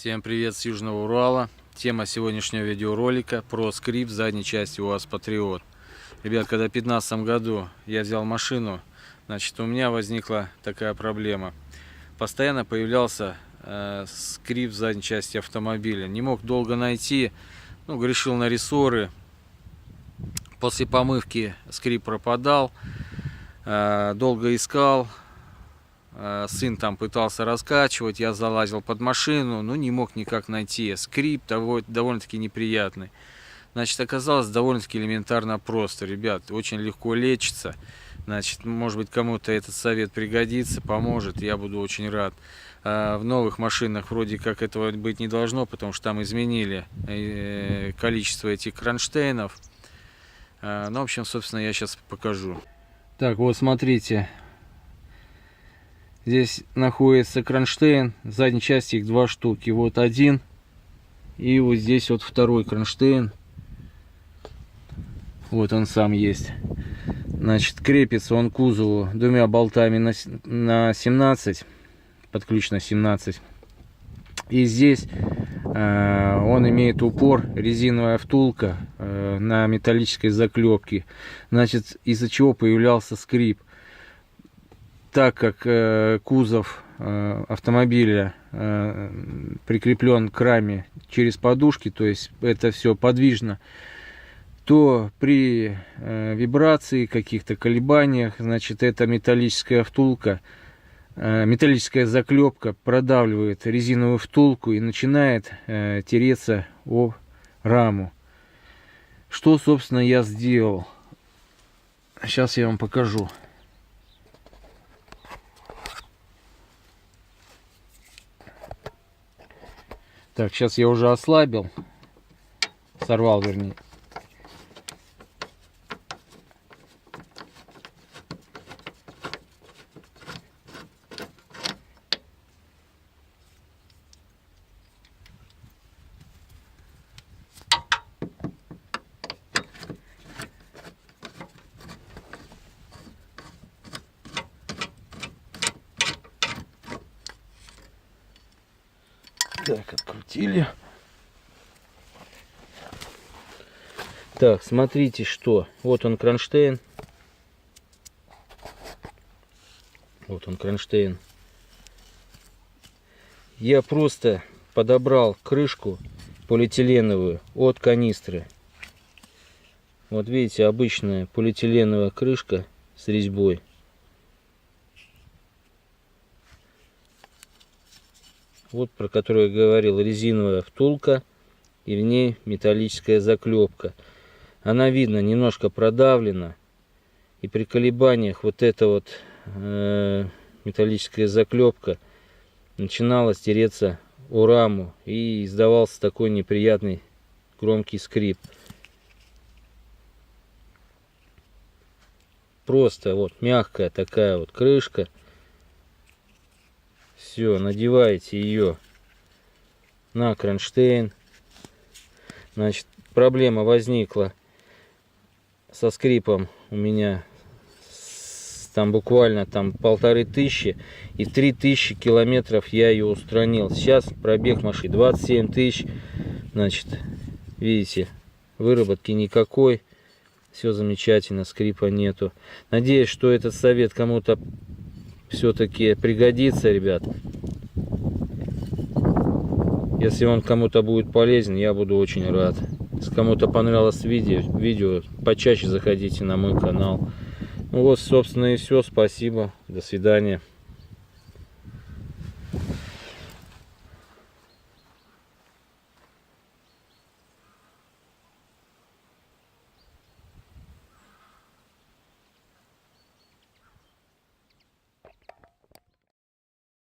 Всем привет с Южного Урала. Тема сегодняшнего видеоролика про скрип задней части УАЗ Патриот. Ребят, когда в 2015 году я взял машину, значит, у меня возникла такая проблема. Постоянно появлялся скрип в задней части автомобиля. Не мог долго найти, грешил на рессоры. После помывки скрип пропадал, долго искал. Сын там пытался раскачивать, я залазил под машину, но не мог никак найти. Скрип довольно-таки неприятный. Значит, оказалось довольно-таки элементарно просто. Ребят, очень легко лечится. Значит, может быть, кому-то этот совет пригодится, поможет. Я буду очень рад. В новых машинах вроде как этого быть не должно, потому что там изменили количество этих кронштейнов. Ну, в общем, собственно, я сейчас покажу. Так, вот смотрите. Здесь находится кронштейн, в задней части их два штуки. Вот один, и вот здесь вот второй кронштейн. Вот он сам есть. Значит, крепится он к кузову двумя болтами на 17, под ключ на 17. И здесь он имеет упор, резиновая втулка на металлической заклепке. Значит, из-за чего появлялся скрип. Так как кузов автомобиля прикреплен к раме через подушки, то есть это все подвижно, то при вибрации, каких-то колебаниях, значит, эта металлическая втулка, металлическая заклепка продавливает резиновую втулку и начинает тереться о раму. Что, собственно, я сделал? Сейчас я вам покажу. Так, сейчас я уже ослабил, сорвал, вернее. Так, открутили. Так, смотрите, что. Вот он кронштейн. Вот он кронштейн. Я просто подобрал крышку полиэтиленовую от канистры. Вот видите, обычная полиэтиленовая крышка с резьбой. Вот про которую я говорил, резиновая втулка и в ней металлическая заклепка. Она, видно, немножко продавлена, и при колебаниях вот эта вот металлическая заклепка начинала тереться о раму, и издавался такой неприятный громкий скрип. Просто вот мягкая такая вот крышка. Все, надеваете ее на кронштейн. Значит, проблема возникла со скрипом у меня там буквально 1500, и 3000 километров я ее устранил. Сейчас пробег машины 27 тысяч. Значит, видите, выработки никакой. Все замечательно, скрипа нету. Надеюсь, что этот совет кому-то все-таки пригодится, ребят. Если он кому-то будет полезен, я буду очень рад. Если кому-то понравилось видео, почаще заходите на мой канал. Ну вот, собственно, и все. Спасибо. До свидания.